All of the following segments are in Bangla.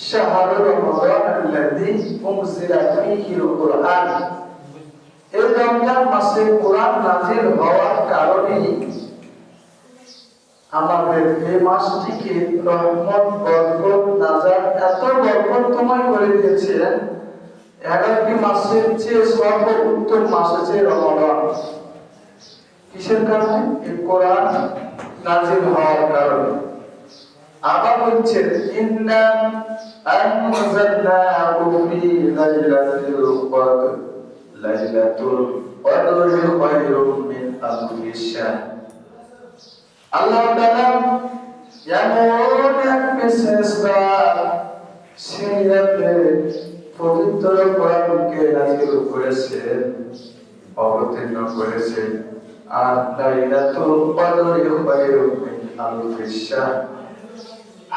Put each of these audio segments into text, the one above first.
শাহরু রমাদান আল্লাযী উনজিলা ফীহিল কুরআন। এই রমজান মাসে কোরআন নাযিল হওয়ার কারণে আমাদের এই মাসটিকে রহমত, বরকত, নাজাত এত বরকতময় করে দিয়েছেন। 11টি মাসের চেয়ে সর্বোত্তম মাস হচ্ছে রমাদান। কিসের কারণে? এই কোরআন নাযিল হওয়ার কারণে। আবার বলছেন ইন্না আনজালনাহু ফি লাইলাতুল কদর, লাইলাতুল কদরি খায়রুম মিন আলফি শাহর। আল্লাহ তাআলা এমন এক বিশেষ রাত, সেই রাতে পবিত্র কোরআনকে নাযিল করেছেন, অবতীর্ণ করেছেন। আর লাইলাতুল কদরি খায়রুম মিন আলফি শাহর,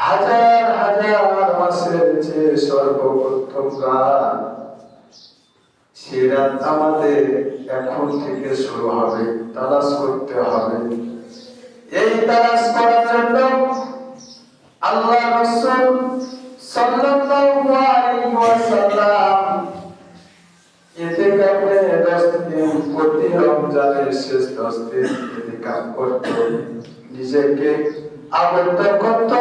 হাজার হাজার মাসের চেয়ে সর্বোত্তম রাত। সে রাত আমাদের এখন থেকে শুরু হবে, তালাশ করতে হবে। এই তালাশ করার জন্য আল্লাহ রাসূল সাল্লাল্লাহু আলাইহি ওয়াসাল্লাম ইতিকাফে 10 দিন প্রতি রমজানের শেষ 10 দিন ইতিকাফ করতেন। নিজেকে আবদ্ধ করত,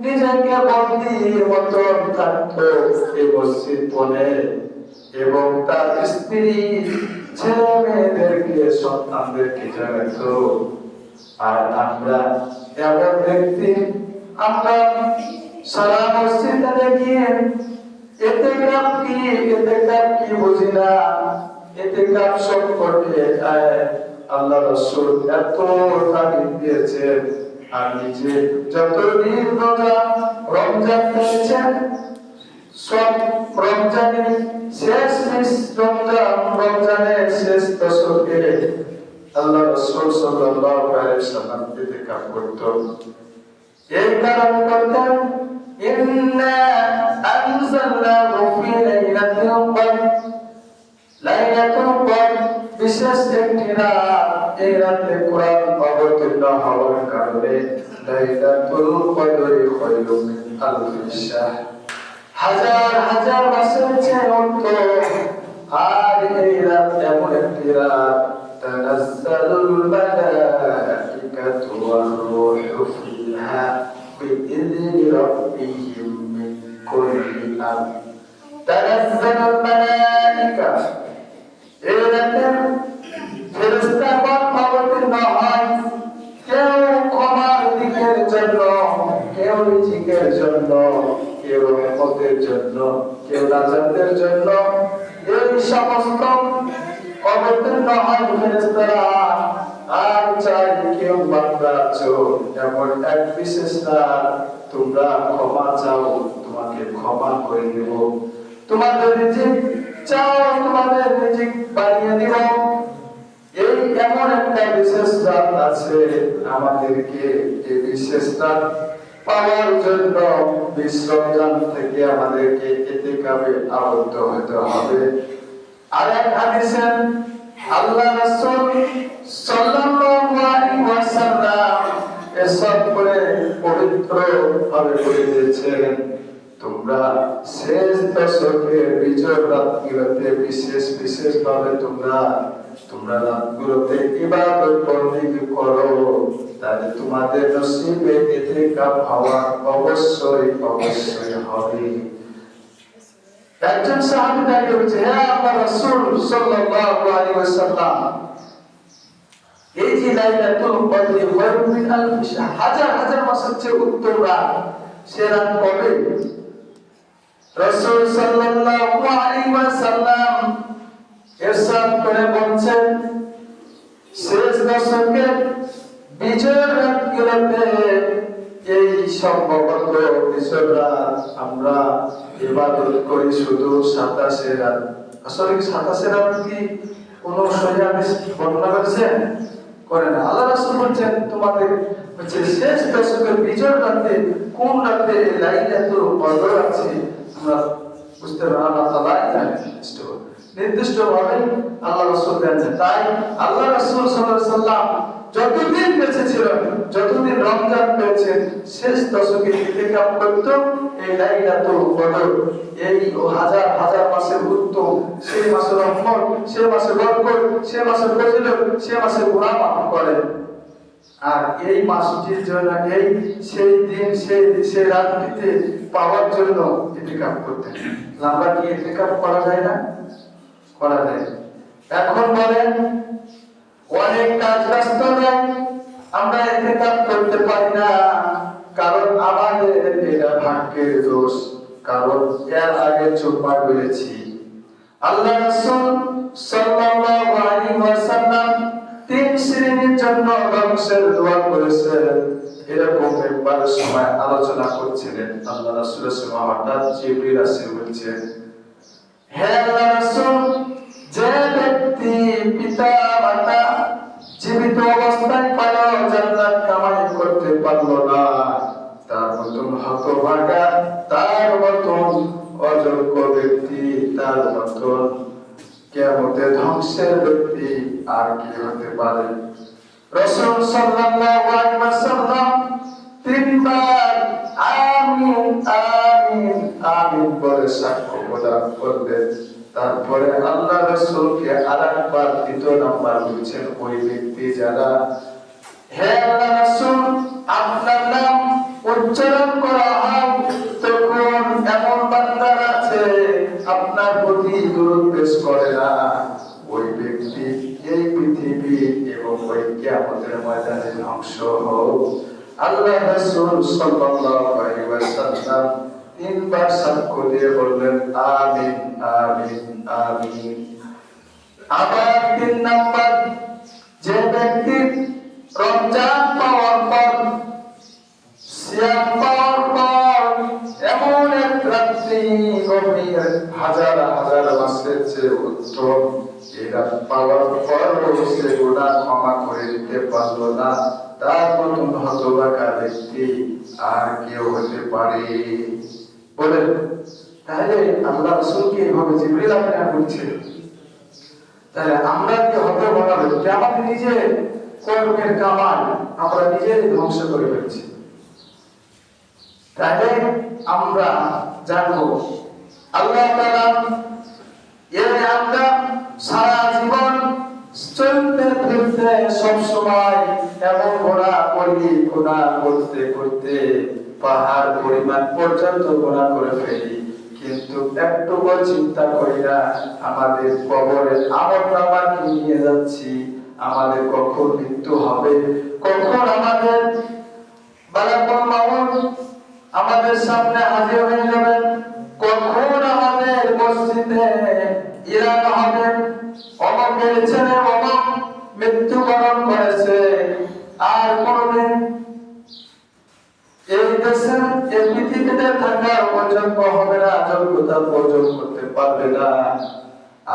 নিজেকে বন্দীর মতো থাকত এই মসজিদ বনে, এবং তার স্ত্রী, ছেলে মেয়েদেরকে, সন্তানদেরকে জানাতো। আর আমরা এমন ব্যক্তি, আমরা সারা মসজিদে গিয়ে ইতিকাফ কি বুঝি না। ইতিকাফ সম্পর্কে আল্লাহ রাসূল এত তালিম দিয়েছেন। আর নিজে যতদিন রমজান পেয়েছেন, সব রমজানের শেষ রমজানের শেষ দশকে আল্লাহ রাসূল সাল্লাল্লাহু আলাইহি ওয়াসাল্লাম ইতিকাফ করতেন। এই কারণে করতেন ইন্না আনজালনাহু ফি লাইলাতিল কদর, লাইলাতুল কদর বিশেষ একটি রাত। এই রাতে কোরআন অবতীর্ণ হওয়ার কারণে লাইলাতুল কদরি খায়রুম মিন আলফি শাহর, হাজার হাজার মাসের চেয়ে উত্তম। আর এই রাত এমন একটি রাত, তানাজ্জালুল মালাইকাতু ওয়ার রূহু ফিহা বিইذনি রাব্বিহিম মিন কুল্লি আমর। তানাজ্জালুল মালাইকা, এই রাতে ফেরেশতাগণ অবতীর্ণ হয়। কেউ ক্ষমার দিকের জন্য, কেউ রিজিকের জন্য, কেউ রহমতের জন্য, কেউ নাজাতের জন্য। এই সমস্ত অবতীর্ণ হয় ফেরেশতারা। আর চাই কেউ বান্দা আছো, এমন এক বিশেষ রাত, তোমরা ক্ষমা চাও, তোমাকে ক্ষমা করে দেব। তোমাদের রিজিক চাও, তোমাদের রিজিক বাড়িয়ে দিব। এই এমন একটা বিশেষ রাত আছে, আমাদেরকে এই বিশেষ রাত পাওয়ার জন্য 20 রমজান থেকে আমাদেরকে ইতিকাফে আবদ্ধ হতে হবে। আর এক হাদিসে আল্লাহ রাসূল সাল্লাল্লাহু আলাইহি ওয়াসাল্লাম এসব করে পবিত্র ভাবে বলে দিয়েছেন, তোমরা শেষ দশকের বিজয় রাতগুলোতে বিশেষ ভাবে তোমরা রাতগুলোতে ইবাদত বন্দেগী করো, তাহলে তোমাদের নসিবে ইতিকাফ হওয়া অবশ্যই হবে। একজন সাহাবী দাঁড়িয়ে বলছে, হে আল্লাহর রাসূল সাল্লাল্লাহু আলাইহি ওয়াসাল্লাম, এই যে লাইলাতুল কদর খায়রুম মিন আলফি শাহর, হাজার হাজার মাসের চেয়ে উত্তম রাত, সে রাত কবে? রাসূল সাল্লাল্লাহু আলাইহি ওয়াসাল্লাম ইরশাদ করে বলছেন, শেষ দশকের বিজয়ের রাতগুলোতে এই সম্ভবত বিজয় রাত আমরা ইবাদত করি শুধু 27 রাত। আসলে 27 রাত কি কোন সহিহ হাদিস বর্ণনা করেছেন? করে না। আল্লাহ রাসূল বলেন তোমাদের হচ্ছে শেষ দশকের বিজয় রাতে কোন রাতে লাইলাতুল কদর আছে আমরা বুঝতে পারি। আল্লাহ তাআলা নির্দিষ্ট ভাবে আল্লাহ রাসূল বলেন। তাই আল্লাহ রাসূল সাল্লাল্লাহু আলাইহি ওয়াসাল্লাম যতদিন বেঁচে ছিলেন, যতদিন রমজান পেয়েছেন, শেষ দশকে ইতিকাফ করত। এই লাইলাতুল কদর, এই হাজার হাজার মাসের উত্তম, সেই মাসের রহমত, সেই মাসের বরকত, সেই মাসের ফজিলত, সেই মাসের গুনাহ মাফ করেন। আর এই মাসটির জন্য, এই সেই দিন, সেই রাত্রিতে পাওয়ার জন্য ইতিকাফ করতেন। আমরা কি ইতিকাফ করা যায় না? করা যায়। এখন বলেন, অনেক কাজ ব্যস্ততায় আমরা ইতিকাফ করতে পারি না, কারণ আমাদের এটা ভাগ্যের দোষ। কারণ এর আগে চুপা করেছি। আল্লাহ রাসূল সাল্লাল্লাহু আলাইহি ওয়াসাল্লাম 3 শ্রেণীর জন্য ধ্বংসের দোয়া করেছেন। এরকম একবার সময় আলোচনা করছিলেন, আল্লাহ রাসূলের সময় হঠাৎ জিবরিল এসে বলছেন, হে আল্লাহ রাসূল, যে ব্যক্তি পিতা মাতা জীবিত অবস্থায় পালো জান্নাত কামাই করতে পারলো না, তার মতন হতভাগা, তার মতন অযোগ্য ব্যক্তি, তার মতন কিয়ামতে ধ্বংসের ব্যক্তি আর কি হতে পারে? রাসূল সাল্লাল্লাহু আলাইহি ওয়াসাল্লাম 3 বার আমিন আমিন আমিন বলে সাক্ষ্য প্রদান করলেন। তারপরে আল্লাহ রাসূলকে আরেকবার 3 নাম্বার বলেছেন, ওই ব্যক্তি যারা, হে আল্লাহ রাসূল, আপনার নাম উচ্চারণ করা হয় তখন এমন বান্দা আছে আপনার প্রতি দরুদ পেশ করে না, ওই ব্যক্তি এই পৃথিবী এবং ওই কিয়ামতের ময়দানে ধ্বংস হোক। আল্লাহ রাসূল সাল্লাল্লাহু আলাইহি ওয়াসাল্লাম 3 বার সাক্ষ্য দিয়ে বললেন, আমিন আমিন আমিন। আবার 3 নাম্বার, যে ব্যক্তি রমজান পাওয়ার পর, সিয়াম পাওয়ার পর এমন এক রাত্রি গভীর হাজার হাজার মাসের চেয়ে উত্তম, এরা পাওয়ার পর সে গুনাহ ক্ষমা করে দিতে পারলো না, তার মতন হতভাগা ব্যক্তি আর কেউ হতে পারে? বলেন, তাহলে আল্লাহ রাসূলকে এইভাবে জিবরিল আপনারা বলছেন, তাহলে আমরা কি হতভাগা ব্যক্তি? আমাদের নিজের কর্মের কামাই আমরা নিজেই ধ্বংস করে ফেলছি। তাহলে আমরা জানবো আল্লাহ তাআলা আমরা সারা জীবন চলতে ফিরতে সব সময় এমন গুনাহ করি, গুনাহ করতে করতে পাহাড় পরিমাণ পর্যন্ত গুনাহ করে ফেলি, কিন্তু একটুকু চিন্তা করি না আমাদের কবরের আমলনামা কি নিয়ে যাচ্ছি, আমাদের কখন মৃত্যু হবে, কখন আমাদের বালাকুল মাউত আমাদের সামনে হাজির হয়ে যাবে, কখন আমাদের মসজিদে ইরান হবে, অমকের ছেলে অমক মৃত্যুবরণ করেছে, আর কোনদিন এই দেশে এই পৃথিবীতে থাকার পর্যন্ত হবে না, যোগ্যতা অর্জন করতে পারবে না।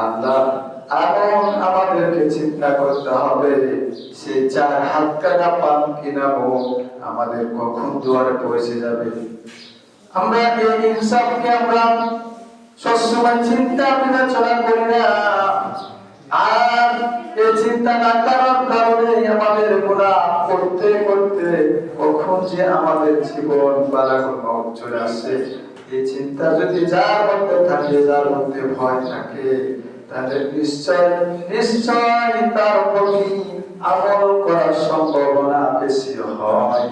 আল্লাহ এমন আমাদেরকে চিন্তা করতে হবে, সে 4 হাত কাটা পান কিনা আমাদের কখন দুয়ারে পৌঁছে যাবে। আমরা এই ইনসাফকে আমরা সবসময় চিন্তা বিবেচনা করি না, আর এই চিন্তা না করার কারণে আমাদের গুনাহ করতে করতে কখন যে আমাদের জীবন বালাকুল মাউত চলে আসে, এই চিন্তা যদি যার মধ্যে থাকে, যার মধ্যে ভয় থাকে, তাহলে নিশ্চয় নিশ্চয় তার প্রতি আমল করার সম্ভাবনা বেশি হয়।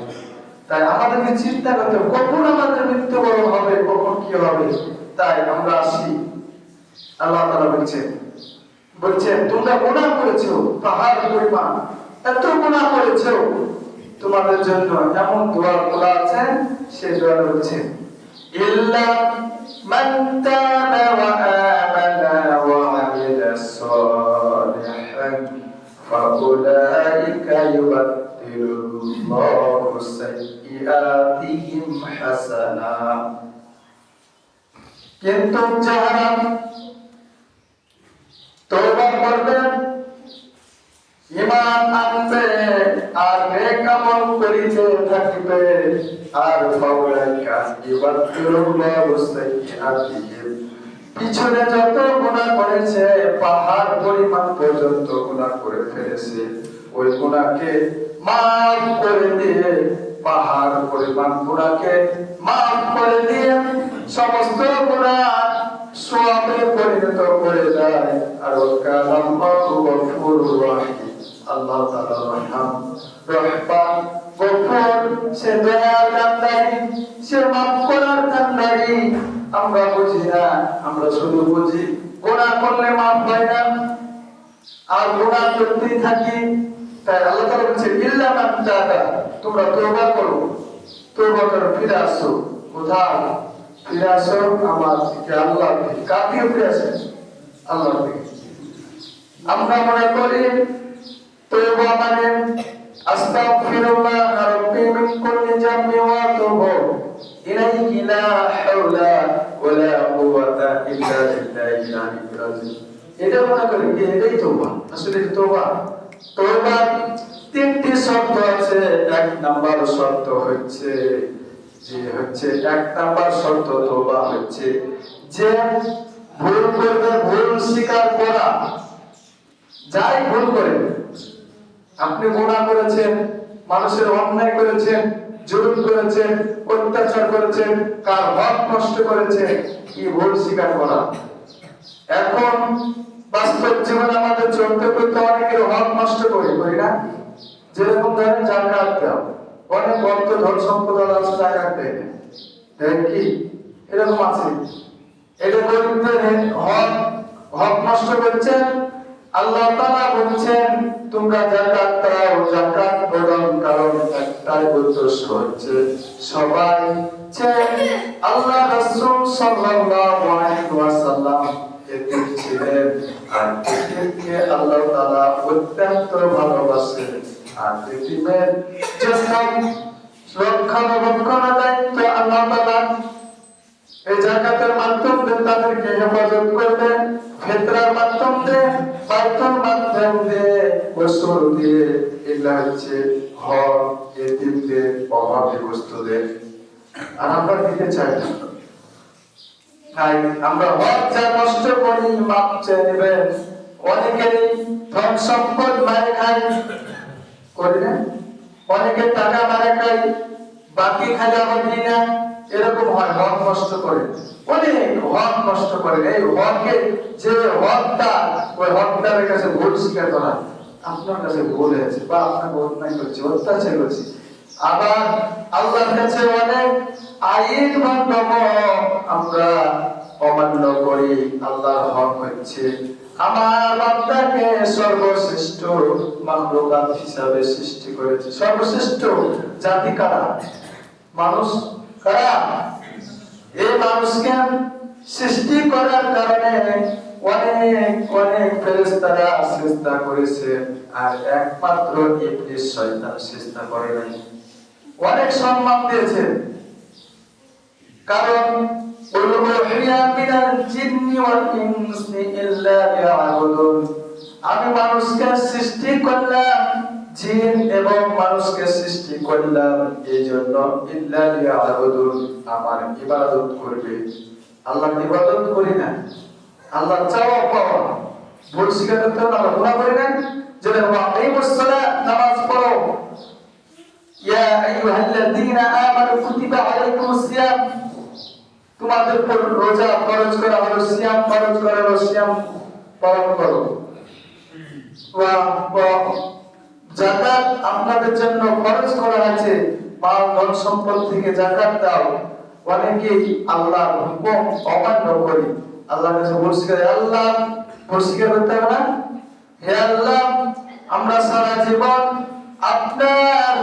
তাই আমাদেরকে চিন্তা করতে হবে কখন আমাদের মৃত্যুবরণ হবে, কখন কি হবে। তাই আমরা আসি, আল্লাহ তাআলা বলছেন তোমরা গুনাহ করেছো পাহাড় পরিমাণ, এত গুনাহ করেছো, তোমাদের জন্য এমন দোয়া খোলা আছে, সেই দোয়া বলছেন, ইল্লা মান তাবা ওয়া আমানা ওয়া আমিলা সালিহান ফাউলাইকা ইউবাদদিলুল্লাহু সাইয়্যাতিহিম হাসানাত। কিন্তু যারা তওবা করবে, ঈমান আনবে, আর নেক আমল করিতে থাকবে, আর ফাউলাইকা ইউবাদদিলুল্লাহু সাইয়্যাতিহিম, পিছনে যত গুনাহ করেছে পাহাড় পরিমাণ পর্যন্ত গুনাহ করে ফেলেছে, ওই গুনাহকে মাফ করে দিয়ে পাহাড় পরিমাণ গুনাহকে মাফ করে দিয়ে সমস্ত গুনাহ সওয়াবে পরিণত করে দেয়। আর কালাল্লাহু গফুরুর রহিম, আল্লাহ তাআলা রহমান রহমান গফুর, সে দয়ার কান্ডারি, সে মাফ করার কান্ডারি। আমরা বুঝি না, আমরা শুধু বুঝি গুনাহ করলে মাফ হয় না আর গুনাহ করতেই থাকি। তাই আল্লাহ তাআলা বলেছে ইল্লা মান তাবা, তোমরা তওবা করো, তওবা করে ফিরে আসো। কোথায় ফিরে আসো? আমার দিকে, আল্লাহ দিকে। কার দিকে ফিরে আসো? আল্লাহর দিকে। আমরা মনে করি তওবা মানে আস্তাগফিরুল্লাহ রাব্বি মিন কুল্লি যামবি ওয়া আতুবু ইলাইহি লা হাওলা ওয়ালা কুওয়াতা ইল্লা বিল্লাহিল আলিয়্যিল আযীম। এটা মনে করি যে এটাই তওবা। আসলে তওবা, তওবার তিনটি শর্ত আছে। এক নাম্বার শর্ত হচ্ছে এক নাম্বার শর্ত তওবা হচ্ছে যে ভুল করবে, ভুল স্বীকার করা। যাই ভুল করে, আপনি গুনাহ করেছেন, মানুষের অন্যায় করেছেন, জুলুম করেছেন, অত্যাচার করেছেন, কার হক নষ্ট করেছেন, কি ভুল স্বীকার করা। এখন বাস্তব জীবনে আমাদের চলতে চলতে অনেকের হক নষ্ট করি না? যেরকম ধরেন জাকাত দাও, অনেক অর্থ ধন সম্পদ আছে, জাকাত দেয় না, দেয় কি? এরকম আছে। এটা গরিবদের হক নষ্ট করছেন। আল্লাহ তাআলা বলছেন তোমরা যাকাত দাও, যাকাত প্রদান, কারণ একটাই উদ্দেশ্য হচ্ছে সবাই যে আল্লাহ রাসূল সাল্লাল্লাহু আলাইহি ওয়াসাল্লাম এতিম ছিলেন, আর এতিমকে আল্লাহ তাআলা অত্যন্ত ভালোবাসেন। আর এতিমের জন্য রক্ষণাবেক্ষণের দায়িত্ব আল্লাহ তাআলা এই যাকাতের মাধ্যমে তাদেরকে হেফাজত করবেন, ফিতরার মাধ্যমে, বাইতুল মাধ্যম দিয়ে, ওসুল দিয়ে। এগুলা হচ্ছে হক এতিমদের, অভাবগ্রস্তদের। আর আমরা দিতে চাই না। তাই আমরা হক যা নষ্ট করি, মাপ চেয়ে নেবেন। অনেকেই ধন সম্পদ মারে খাই, করি না? অনেকে টাকা মারে খাই, বাকি খালি আবার দিই না। এরকম হয়, হক নষ্ট করে, অনেক হক নষ্ট করে। এই হকে যে হকটা, ওই হকদারের কাছে ভুল স্বীকার করা, আপনার কাছে ভুল হয়েছে বা আপনাকে অন্যায় করছে, অত্যাচার করছে। আবার আল্লাহর কাছে অনেক আইন ভঙ্গ আমরা অমান্য করি। আল্লাহর হক হচ্ছে আমার বান্দাকে সর্বশ্রেষ্ঠ মাখলুকাত হিসাবে সৃষ্টি করেছে। সর্বশ্রেষ্ঠ জাতি কারা? মানুষ। কারা? এই মানুষকে সৃষ্টি করার কারণে অনেক অনেক ফেরেশতারা সিজদা করেছে, আর একমাত্র ইবলিস শয়তান সিজদা করে নাই। অনেক সম্মান দিয়েছে, কারণ আমি মানুষকে সৃষ্টি করলাম, জিন এবং মানুষকে সৃষ্টি করলাম এই জন্য ইল্লা লিয়াবুদুন, আমার ইবাদত করবে। আল্লাহর ইবাদত করি না, আল্লাহ চাওয়া পাওয়া, ভুল স্বীকার করতে হবে। আমরা গুনাহ করি না, যেটা ওয়াকিমুস সালাত, নামাজ পড়ো। ইয়া আইয়ুহাল্লাযীনা আমানু কুতিবা আলাইকুমুস সিয়াম, তোমাদের উপর রোজা ফরজ করা হলো, সিয়াম ফরজ করা হলো, সিয়াম পালন করো। যাকাত আপনাদের জন্য ফরজ করা হয়েছে, মাল ধন সম্পদ থেকে যাকাত দাও। অনেকেই আল্লাহর হুকুম অমান্য করি, আল্লাহর কাছে বলছি আল্লাহ পরিষ্কার করতে হবে না? হে আল্লাহ, আমরা সারা জীবন আপনার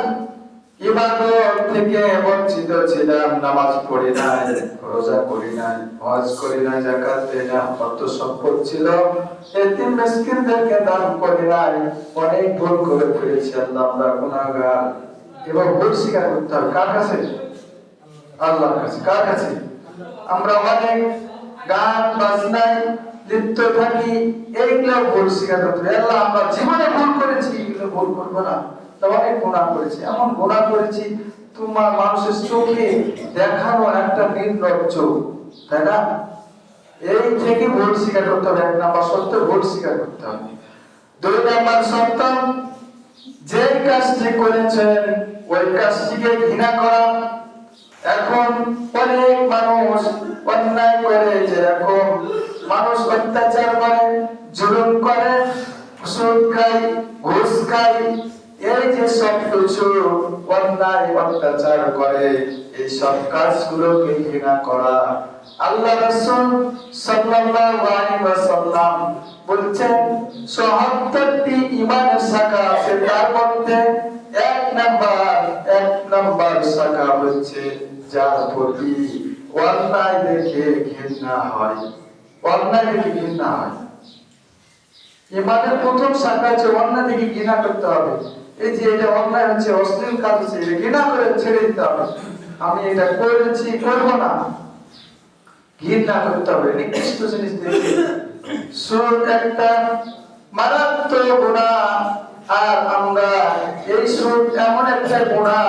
ইবাদত থেকে বঞ্চিত ছিলাম, নামাজ পড়ি নাই, রোজা করি নাই, হজ করি নাই, যাকাত দেই না, অর্থ সম্পদ ছিল, এতিম মিসকিনদেরকে দান করি নাই, অনেক ভুল করে ফেলেছি আল্লাহ, আমরা গুনাহগার। এবার ভুল স্বীকার করতে হবে কার কাছে? আল্লাহর কাছে। কার কাছে? আমরা অনেক গান বাজনায় লিপ্ত থাকি, এইগুলো ভুল স্বীকার করতে হবে। আল্লাহ, আমরা জীবনে ভুল করেছি, এগুলো ভুল করবো না। অনেক গুনাহ করেছি, এমন গুনাহ করেছি তোমার মানুষের চোখে দেখানো একটা নির্লজ্জ, তাই না? এই থেকে ভুল স্বীকার করতে হবে। এক নাম্বার সত্য, ভুল স্বীকার করতে হবে। দুই নাম্বার সত্য, যে কাজটি করেছেন ওই কাজটিকে ঘৃণা করা। এখন অনেক মানুষ অন্যায় করে, যেরকম মানুষ অত্যাচার করে, জুলুম করে, সুদ খায়, ঘুষ খায়, এই যে সব কিছু অন্যায় অত্যাচার করে, এই সব কাজগুলোকে ঘৃণা করা। আল্লাহ রাসূল সাল্লাল্লাহু আলাইহি ওয়াসাল্লাম বলছেন ৭৭টি ঈমানের শাখা আছে, তার মধ্যে এক নাম্বার শাখা হচ্ছে যার প্রতি অন্যায় দেখে ঘৃণা হয়। অন্যায় দেখে ঘৃণা হয়। ঈমানের প্রথম শাখা হচ্ছে অন্যায় দেখে ঘৃণা করতে হবে। এই যে এটা অন্যায় হচ্ছে, অশ্লীল কাজ হচ্ছে, এটা ঘৃণা করে ছেড়ে দিতে হবে। আমি এটা করেছি, করব না, ঘৃণা করতে হবে। নিকৃষ্ট জিনিস দেখে সুদ একটা মারাত্মক গুনাহ, আর আমরা এই সুদ এমন একটা গুনাহ,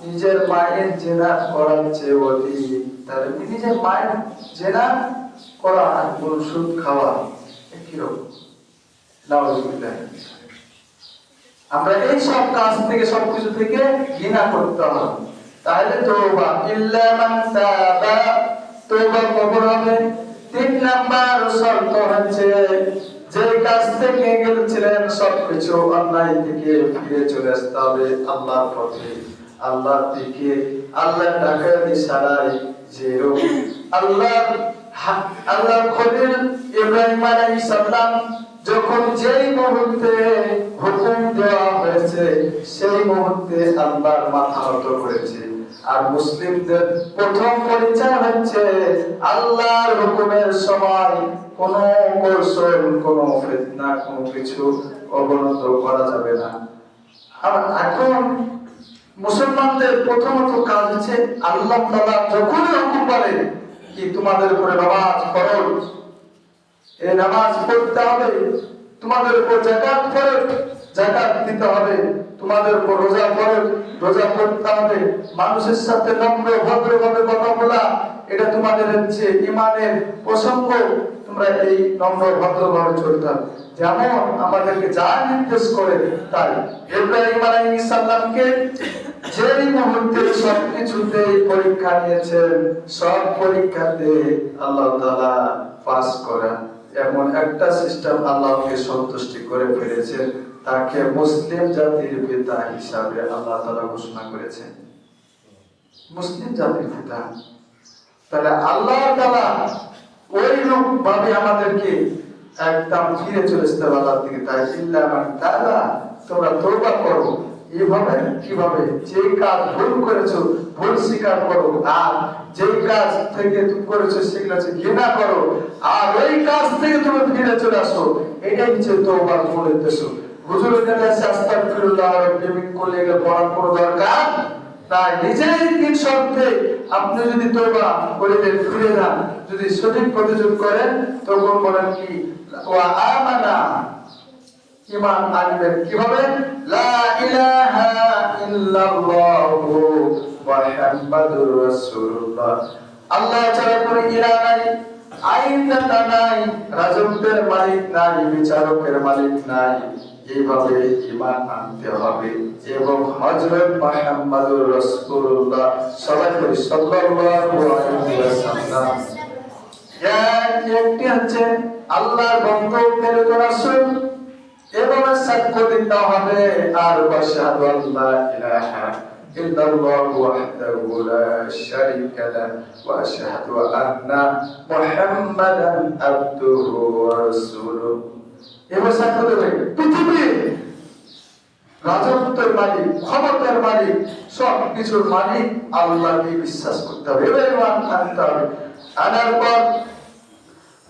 নিজের মায়ের জেনা করার চেয়ে অধিক। তাহলে নিজের মায়ের জেনা করা আর সুদ খাওয়া একই রকম। নাউযুবিল্লাহ। আমরা এই সব কাজ থেকে, সবকিছু থেকে ঘৃণা করতে হবে। তাহলে তওবা, ইল্লা মান তাবা, তওবা কবুল হবে। ৩ নাম্বার শর্ত হচ্ছে যে কাজ থেকে গেছিলেন সবকিছু অন্যায় থেকে ফিরে চলে আসতে হবে আল্লাহর পথে, আল্লাহর দিকে, আল্লাহর ডাকে সারাই। যে আল্লাহর খলিল ইব্রাহিম আলাইহিস সালাম যখন যেই মুহূর্তে হুকুম দেওয়া হয়েছে সেই মুহূর্তে আল্লাহর মাথা নত করেছে। আর মুসলিমদের প্রথম পরিচয় হচ্ছে আল্লাহর হুকুমের সময় কোন কৌশল, কোন ফিতনা, কোন কিছু অবনত করা যাবে না। আর এখন মুসলমানদের প্রথমত কাজ হচ্ছে আল্লাহ তাআলা যখনই হুকুম করেন কি তোমাদের উপরে নামাজ ফরজ, এই নামাজ পড়তে হবে, তোমাদের উপর যাকাত ফরজ, যাকাত দিতে হবে, তোমাদের উপর রোজা ফরজ, রোজা করতে হবে, মানুষের সাথে নম্র ভদ্রভাবে কথা বলা, এটা তোমাদের হচ্ছে ঈমানের প্রসঙ্গ, তোমরা এই নম্র ভদ্রভাবে চলতে হবে। যেমন আমাদেরকে যা নির্দেশ করে তাই। ইব্রাহিম আলাইহিস সালামকে যেই মুহূর্তে সবকিছুতেই পরীক্ষা নিয়েছেন, সব পরীক্ষাতে আল্লাহ তাআলা পাস করেন, এমন একটা সিস্টেম আল্লাহকে সন্তুষ্টি করে ফেলেছেন, তাকে মুসলিম জাতির পিতা হিসাবে আল্লাহ তাআলা ঘোষণা করেছেন। মুসলিম জাতির পিতা। তাহলে আল্লাহ তাআলা ওই রূপ ভাবে আমাদেরকে একদম ফিরে চলে আসতে হবে আল্লাহর দিকে। তাই ইল্লা মান তাবা, তোমরা তওবা করো। এইভাবে কিভাবে? যে কাজ ভুল করেছো ভুল স্বীকার করো, আর যে কাজ থেকে তুমি করেছো সেগুলো ঘৃণা করো, আর ওই কাজ থেকে তুমি ফিরে চলে আসো। এটাই হচ্ছে তওবার মূল উদ্দেশ্য। হুজুরের কাছে আস্তাগফিরুল্লাহ রাব্বি করলে পড়ার কোনো দরকার তাই। নিজেই তিন শর্তে আপনি যদি তওবা করে ফিরে যান, যদি সঠিক পদক্ষেপ করেন, তখন বলেন কি ওয়া আমানা, ঈমান আনবেন কিভাবে? লা ইলাহা ইল্লাল্লাহু মুহাম্মাদুর রাসূলুল্লাহ, আল্লাহ ছাড়া কোনো ইলাহ নাই, আইন দাতা নাই, রাজত্বের মালিক নাই, বিচারকের মালিক নাই। এইভাবে ঈমান আনতে হবে। এবং হযরত মুহাম্মাদুর রাসূলুল্লাহ সাল্লাল্লাহু আলাইহি ওয়াসাল্লাম একটি হচ্ছে আল্লাহর বন্ধু প্রেরিত রাসূল, এবং সাক্ষ্য দিতে হবে আর ওয়াশহাদু আল্লা ইলাহা ইল্লাল্লাহু ওয়াহদাহু লা শারীকা লাহু ওয়া আশহাদু আন্না মুহাম্মাদান আবদুহু ওয়া রাসূলুহু। এবার সাক্ষ্য দেবে পৃথিবীর রাজত্বের মালিক, ক্ষমতার মালিক, সব কিছুর মালিক আল্লাহকে বিশ্বাস করতে হবে, এবার ঈমান আনতে হবে। আনার পর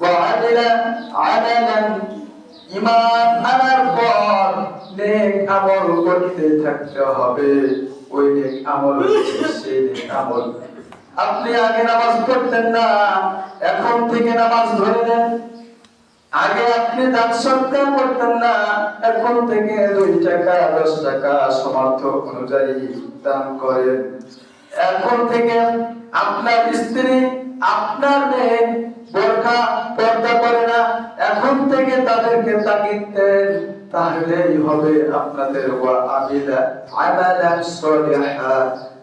ওয়া আমিলা আমালান, ঈমান আনার পর নেক আমল করতে থাকতে হবে। ওই নেক আমল হচ্ছে সেই নেক আমল। আপনি আগে নামাজ পড়তেন না, এখন থেকে নামাজ ধরে নেন। আগে আপনি দান সদকা করতেন না, এখন থেকে 2 টাকা 10 টাকা সামর্থ্য অনুযায়ী দান করেন। এখন থেকে আপনার স্ত্রী, আপনার মেয়ে বোরকা পর্দা করে না, এখন থেকে তাদেরকে তাগিদ দেন তাহলেই হবে আপনাদের ওয়া আমিলা আমালান সলিহা,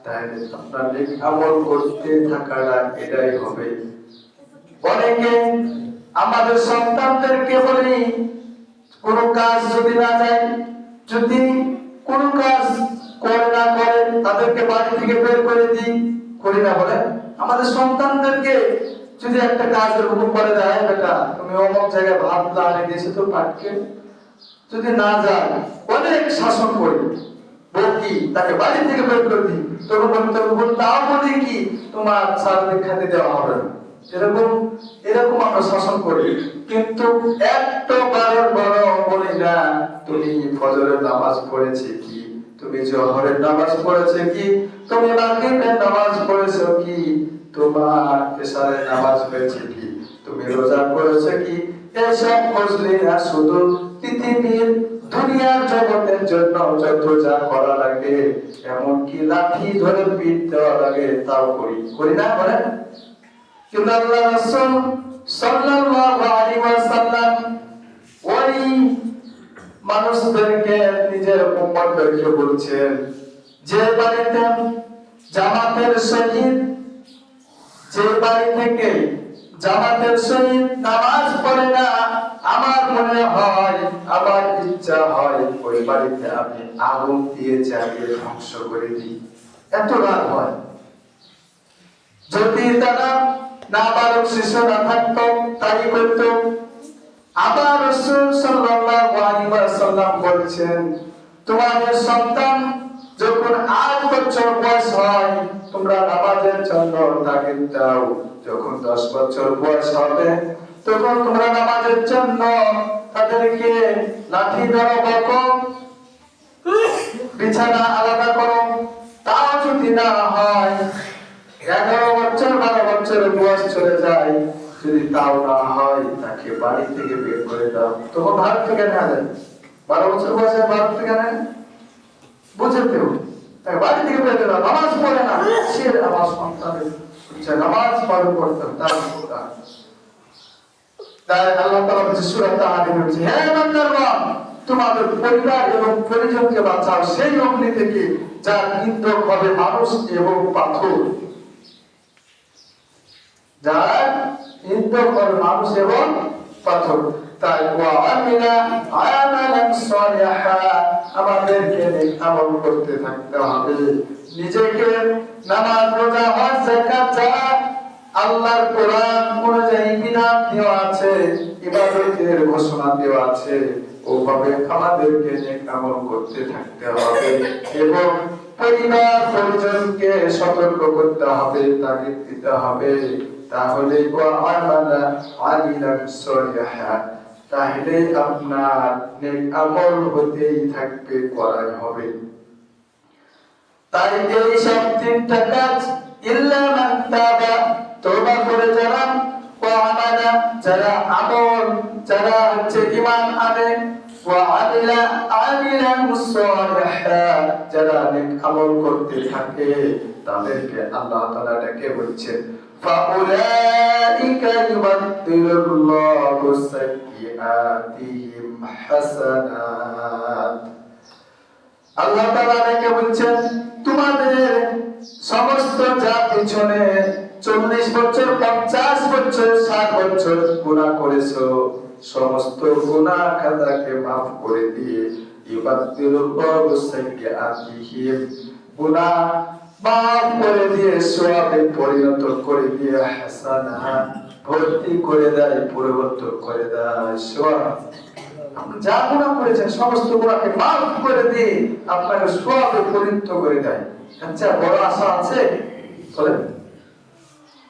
তাহলে আপনার নেক আমল করতে থাকাটা এটাই হবে। অনেকে আমাদের সন্তানদেরকে বলি কোন কাজ যদি না যায়, যদি কোন কাজ করে না করে তাদেরকে বাড়ি থেকে বের করে দিই, করি না বলে। আমাদের সন্তানদেরকে যদি একটা কাজের হুকুম করে দেয়, বেটা তুমি অমুক জায়গায় ভাত লাগিয়ে দিয়েছো তো পাটকে, যদি না যায় অনেক শাসন করি, বকি তাকে বাড়ি থেকে বের করে দিই, তখন তাও বলি কি তোমার সারাদিন খেতে দেওয়া হবে না, এরকম এরকম আমরা শাসন করি। কিন্তু একটা বারের বড় বলি না তুমি ফজরের নামাজ পড়েছে কি, তুমি জোহরের নামাজ পড়েছে কি, তুমি মাগরিবের নামাজ পড়েছো কি, তোমার এশারের নামাজ হয়েছে কি, তুমি রোজা করেছো কি, এসব বুঝলি না। শুধু পৃথিবীর দুনিয়ার জগতের জন্য যত যা করা লাগে, এমনকি লাঠি ধরে পিঠ দেওয়া লাগে তাও করি না বলেন। কিন্তু আল্লাহ রাসূল সাল্লাল্লাহু আলাইহি ওয়াসাল্লাম ওই মানুষদেরকে নিজের উম্মতদেরকে বলছেন, যে বাড়িতে জামাতের সহিত, যে বাড়ি থেকে জামাতের সহিত নামাজ পড়ে না, আমার মনে হয়, আমার ইচ্ছা হয় ওই বাড়িতে আমি আগুন দিয়ে জ্বালিয়ে ধ্বংস করে দিই, এত রাগ হয়। যদি তারা নাবালক শিশু না থাকতো তাই করতো। আবার রাসূল সাল্লাল্লাহু আলাইহি ওয়াসাল্লাম বলছেন, তোমাদের সন্তান যখন 8 বছর বয়স হয় তোমরা নামাজের জন্য তাগিদ দাও, যখন 10 বছর বয়স হবে তখন তোমরা নামাজের জন্য তাদেরকে লাঠি ধরো, বকো, বিছানা আলাদা করো। তাও যদি না হয় 11 বছর 12 বছরের বয়স চলে যায়, যদি তাও না হয় তাকে বাড়ি থেকে বের করে দাও। তখন ভারত থেকে না যায়, 12 বছর বয়সে ভারত থেকে না বুঝতে হবে, তাকে বাড়ি থেকে বের করে দাও। নামাজ পড়ে না, সে নামাজ সন্তানের নামাজ পালন করতে হবে, তাই আল্লাহ তাআলা বলেছেন সূরা তাহরিম বলছে, হে বান্দাগণ তোমাদের পরিবার এবং পরিজনকে বাঁচাও সেই অগ্নি থেকে যার ইন্ধন হবে মানুষ এবং পাথর, যার ইন্ধন হবে মানুষ এবং পাথর। তাই ওয়া আমিলা আমালান সলিহা, আমাদেরকে নেক আমল করতে থাকতে হবে। নিজেকে নামাজ, রোজা, হজ, যাকাত যা আল্লাহর কোরআন অনুযায়ী বিধান দেওয়া আছে, ইবাদতের ঘোষণা দেওয়া আছে, ওভাবে আমাদেরকে নেক আমল করতে থাকতে হবে এবং পরিবার পরিজনকে সতর্ক করতে হবে, তাগিদ দিতে হবে। তাহলে তাহলে আপনার নেক আমল হতেই থাকবে, করাই হবে। তাই এই সব 3টা কাজ, ইল্লা মান তাবা, তওবা করে যারা, ওয়া আমালা, যারা আমল, যারা হচ্ছে ঈমান আনে, ওয়া আমিলা আমিলান সালিহা, যারা নেক আমল করতে থাকে, তাদেরকে আল্লাহ তাআলা ডেকে বলছেন ফাউলাইকা ইউবাদদিলুল্লাহু সাইয়্যাতিহিম হাসানাত। আল্লাহ তাআলা ডেকে বলছেন তোমাদের সমস্ত যা পিছনে 40 বছর 50 বছর 60 বছর গুনাহ করেছো, সমস্ত গুনাহ খাতাকে maaf করে দিয়ে ইউবাদদিলুল্লাহু সাইয়্যাতিহিম, গুনাহ maaf করে দিয়ে সওয়াবে পরিণত করে দিয়ে হাসানা ভর্তি করে দেয়, পরিবর্তন করে দেয়। সওয়াব আপনি যা গুনাহ করেছেন সমস্ত গুনাহকে maaf করে দিয়ে আপনাকে সওয়াবে পরিণত করে দেয়। আচ্ছা বড় আশা আছে বলেন।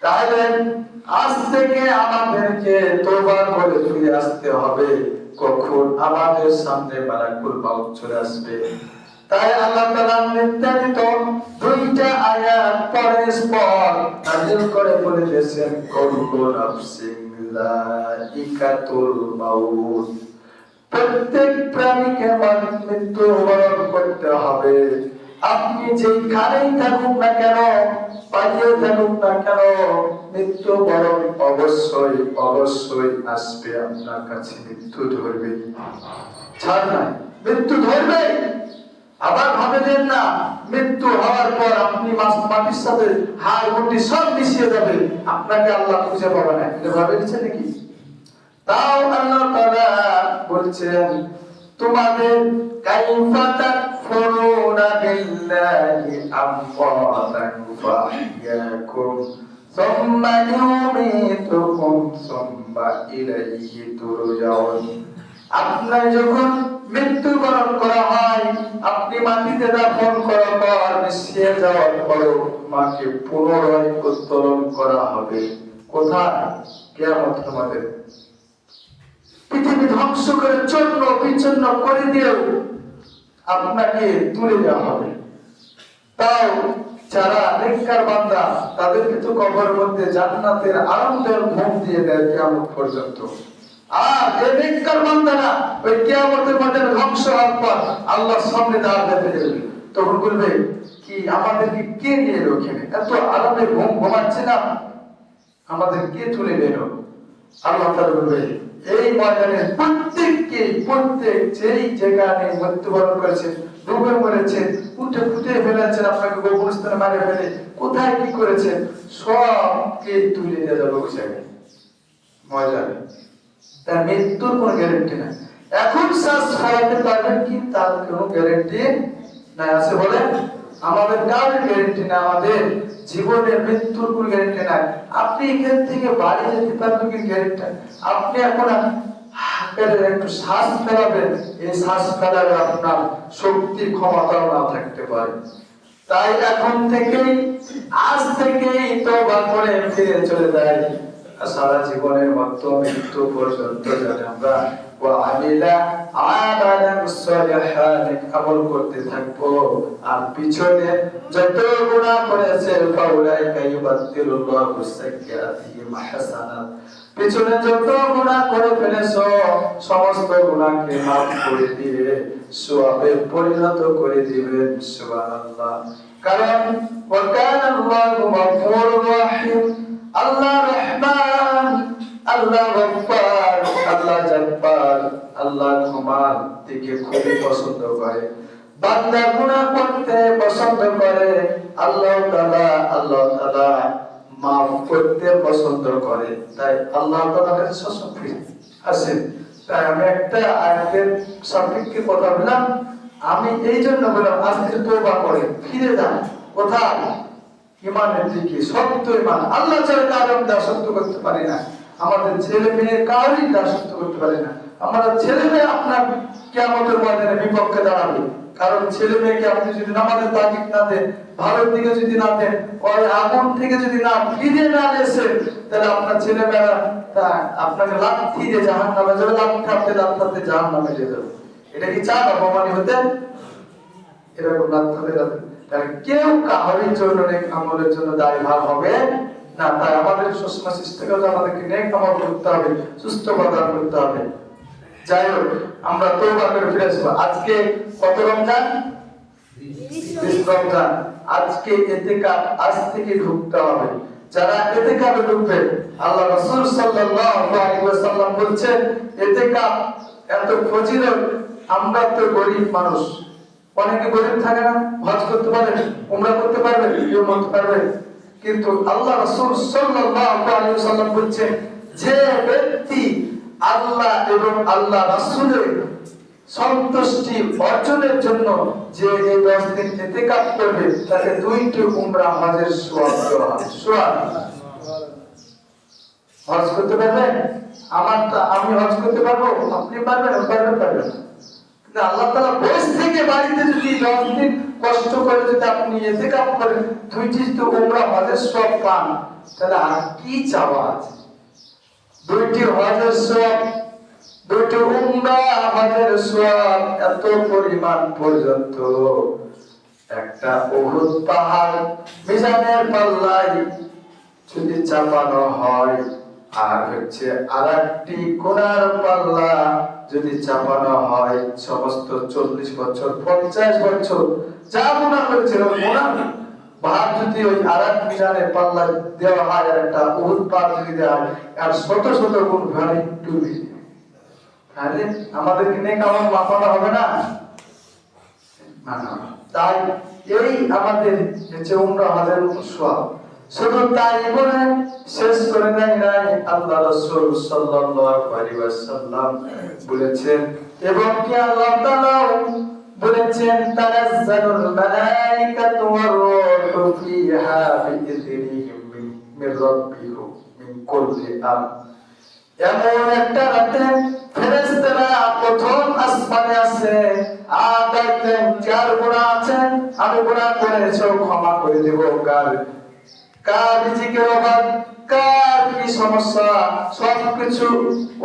তাহলে আজ থেকে আমাদেরকে তওবা করে ফিরে আসতে হবে, কখন আমাদের সামনে মালাকুল মাউত চলে আসবে। তাই আল্লাহ তাআলা নির্ধারিত 2টা আয়াত পরের পর নাযিল করে বলে দিয়েছেন, কুল্লু নাফসিন যায়িকাতুল মাউত, প্রত্যেক প্রাণীকে মৃত্যু বরণ করতে হবে। আপনি যেখানেই থাকুন না কেন, পালিয়ে থাকুন না কেন, মৃত্যু বরণ অবশ্যই অবশ্যই আসবে, আপনার কাছে মৃত্যু ধরবে। ছাড় নাই, মৃত্যু ধরবে। আবার ভাবলেন না মৃত্যু হওয়ার পর আপনি মাটির সাথে হাড় গুটি সব মিশিয়ে যাবে, আপনাকে আল্লাহ খুঁজে পাবে না, এটা ভাবে দিচ্ছে নাকি? তাও আল্লাহ তাআলা বলছেন তোমাদের কাইফা তাকফুরুনা বিল্লাহি আমওয়াতান ফাহইয়াকুম সুম্মা ইউমীতুকুম সুম্মা ইলাইহি তুরজাউন। আপনার যখন মৃত্যুবরণ করা হয়, আপনি মাটিতে দাফন করার পর মিশিয়ে যাওয়ার পরও মাকে পুনরায় উত্তোলন করা হবে। কোথায়? কিয়ামতের মাঠে। পৃথিবী ধ্বংস করে চূর্ণ বিচূর্ণ করে দিয়েও আপনাকে তুলে দেওয়া হবে। তাও যারা নেককার বান্দা তাদেরকে তো কবরের মধ্যে জান্নাতের আরামদায়ক ঘুম দিয়ে দেয় কিয়ামত পর্যন্ত। আর এই নেককার বান্দারা ওই কিয়ামতের মাঠে ধ্বংস হওয়ার পর আল্লাহর সামনে দাঁড়াতে যাবে, তখন বলবে কি আমাদেরকে কে নিয়ে এলো এখানে? এত আরামে ঘুম ঘুমাচ্ছিলাম, আমাদের কে তুলে নিল? আল্লাহ তাআলা বলবে এই ময়দানে প্রত্যেক যেই জায়গায় মৃত্যুবরণ করেছেন, ডুবে মরেছেন, উঠে ফুটে ফেলেছেন, আপনাকে গোপনস্থানে মারে ফেলে কোথায় কি করেছেন সবকে তুলে নিয়ে যাবে ওই জায়গায় ময়দানে। তার মৃত্যুর কোনো গ্যারান্টি নাই। এখন শ্বাস ফেলাতে পারবেন কি তার কোনো গ্যারান্টি নাই আছে বলে? আমাদের কারোর গ্যারান্টি নাই, আমাদের জীবনের মৃত্যুর কোনো গ্যারান্টি নাই। আপনি এখান থেকে বাড়ি যেতে পারবেন কি গ্যারান্টি? আপনি এখন একটু শ্বাস ফেলাবেন, এই শ্বাস ফেলাবে আপনার শক্তি ক্ষমতাও না থাকতে পারে। তাই এখন থেকেই আজ থেকেই তওবা করে ফিরে চলে যায় সারা জীবনের মতো মৃত্যু পর্যন্ত যেন আমরা আমল করতে থাকবো। আর পিছনে যত গুনাহ করেছে পিছনে যত গুনাহ করে ফেলেছো সমস্ত গুনাহকে মাফ করে দিয়ে সওয়াবে পরিণত করে দিবেন। সুবহানাল্লাহ। কারণ ওয়াকানাল্লাহু গফুরুর রহিম, আল্লাহ রহমান, আল্লাহ গফফার, আল্লাহ জব্বার, আল্লাহ ক্ষমার দিকে খুবই পছন্দ করে। বান্দা গুনাহ করতে পছন্দ করে, আল্লাহ তাআলা মাফ করতে পছন্দ করে। তাই আল্লাহ তাআলার কাছে সবসময় আছে। তাই আমি একটা আয়াতের সাপেক্ষে কথা বললাম, আমি এই জন্য বললাম আজকে তওবা করে ফিরে যান। কোথায়? ইমানের দিকে, সত্য ইমান। আল্লাহ ছাড়া কারোর দাসত্ব করতে পারি না, আমাদের ছেলে মেয়ে কারোরই দাসত্ব করতে পারি না। আমরা ছেলে মেয়ে আপনার কিয়ামতের ময়দানে বিপক্ষে দাঁড়াবে। কারণ ছেলে মেয়েকে আপনি যদি নামাজের তাগিদ না দেন, ভালোর দিকে যদি না দেন, ওই আগুন থেকে যদি না ফিরে না আসেন, তাহলে আপনার ছেলে মেয়েরা আপনাকে লাথি দিয়ে জাহান্নামে যাবে, লাথি জাহান্নামে যাবে। এটা কি চান অপমানি হতে? এরকম লাথি যাবে। তাহলে কেউ কাহারির জন্য নেক আমলের জন্য দায়ভার হবে না। তাই আমাদের সবসময় চেষ্টা করতে হবে আমাদেরকে নেক আমল করতে হবে, সুস্থ প্রদান করতে হবে। যাই হোক, আমরা তওবা করে ফিরে আসবো। আজকে কত রমজান? 20 রমজান। আজকে ইতিকাফ আজ থেকে ঢুকতে হবে। যারা ইতিকাফে ঢুকবে, আল্লাহ রাসূল সাল্লাল্লাহু আলাইহি ওয়াসাল্লাম বলেছেন ইতিকাফ এত ফজিলত। আমরা তো গরিব মানুষ, অনেকে গরিব থাকে না, হজ করতে পারে, উমরা করতে পারবে, কেউ করতে পারবে, কিন্তু আল্লাহ রাসূল সাল্লাল্লাহু আলাইহি ওয়াসাল্লাম বলেছেন যে ব্যক্তি আল্লাহ এবং আল্লাহ রাসূলের সন্তুষ্টি অর্জনের জন্য যে এই 10 দিন ইতিকাফ করবে তাকে 2টি উমরা হজের সওয়াব দেওয়া হবে। সুবহানাল্লাহ। হজ করতে পারবেন? আমি হজ করতে পারবো, আপনি পারবেন? পারবেন। কিন্তু আল্লাহ তাআলা বয়স থেকে বাড়িতে যদি 10 দিন কষ্ট করে যদি আপনি ইতিকাফ করেন, 2টি তো উমরা হজের সওয়াব পান, তাহলে আর কি চাওয়া আছে? 2টি হজের সওয়াব, 2টি উমরা হজের সওয়াব এত পরিমাণ পর্যন্ত একটা উহুদ পাহাড় মিজানের পাল্লায় যদি চাপানো হয়, আর হচ্ছে আরেকটি কোনার পাল্লা যদি চাপানো হয়, সমস্ত 40 বছর 50 বছর যা গুনাহ করেছিল গুনাহ ভার যদি ওই আরেক মিজানের পাল্লা দেওয়া হয়, আর একটা উহুদ পাহাড় যদি দেওয়া হয়, আর শত শত গুণ ভারী ডুবে আরে আমাদের কি নেক আমল মাপানো হবে না? তাই এই আমাদের যে উমরা হজের সওয়াব, শুধু তাই বলে শেষ করে দেয় নাই। আল্লাহ রাসূল সাল্লাল্লাহু আলাইহি ওয়াসাল্লাম বলেছেন, এবং কি আল্লাহ তাআলা বলেছেন, তানাজ্জালুল মালাইকাতু ওয়ার রূহু ফিহা বিইذনিহিম মির রাব্বিহিম মিন কুল্লি আমর। এমন একটা রাতে ফেরেশতারা প্রথম আসমানে আছে, আর দেখতেন যার গুনাহ আছে আমি গুনাহ করেছি ক্ষমা করে দেব, কার রিজিকের অভাব, কার কি সমস্যা, সবকিছু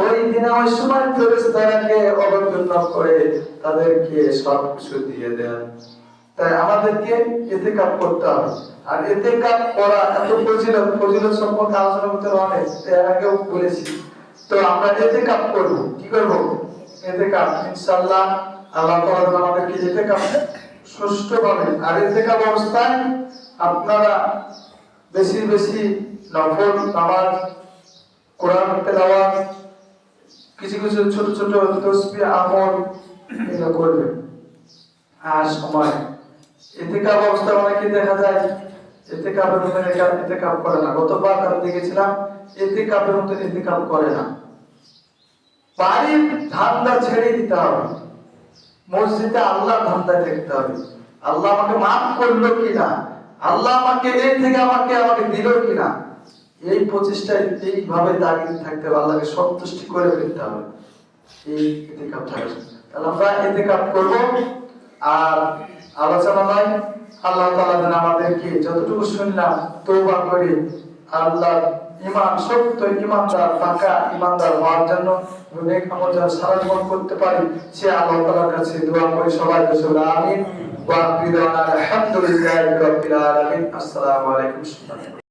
ওই দিনে ওই সময় ফেরেশতারাকে অবতীর্ণ করে তাদেরকে সবকিছু দিয়ে দেন। তাই আমাদেরকে ইতিকাফ করতে হবে। আর ইতিকাফ করা এত ফজিলত সম্পর্কে আলোচনা করতে অনেক, এর আগেও বলেছি। তো আমরা ইতিকাফ করব, কি করব? ইতিকাফ ইনশাআল্লাহ আল্লাহ তাআলা আমাদেরকে ইতিকাফ সুষ্ঠুভাবে, আর ইতিকাফ অবস্থায় আপনারা বেশি বেশি নফল নামাজ, কোরআন তেলাওয়াত, কিছু কিছু ছোট ছোট তাসবিহ আমল এগুলো করবেন। আর সময় ইতিকাফ অবস্থায় অনেকে দেখা যায় ইতিকাফের মধ্যে ইতিকাফ করে না। গতবার আমি দেখেছিলাম ইতিকাফের মধ্যে ইতিকাফ করে না। বাড়ির ধান্দা ছেড়ে দিতে হবে, মসজিদে আল্লাহর ধান্দায় দেখতে হবে। আল্লাহ আমাকে মাফ করলো কিনা, আল্লাহ আমাকে এই থেকে আমাকে দিল কিনা, এই প্রচেষ্টায় এইভাবে দাঁড়িয়ে থাকতে হবে, আল্লাহকে সন্তুষ্টি করে ফেলতে হবে। এই ইতিকাফ থাকে। তাহলে আমরা ইতিকাফ করব। আর আলোচনা নয়, আল্লাহ তাআলা যেন আমাদেরকে যতটুকু শুনলাম তওবা করি আল্লাহ ঈমান, সত্য ঈমানদার, পাকা ঈমানদার হওয়ার জন্য নেক আমল যেন সারা জীবন করতে পারি, সে আল্লাহ তাআলার কাছে দোয়া করি। সবাই বলে আমিন। ওয়া আখিরু দাওয়ানা আলহামদুলিল্লাহি রাব্বিল আলামিন। আসসালামু আলাইকুম।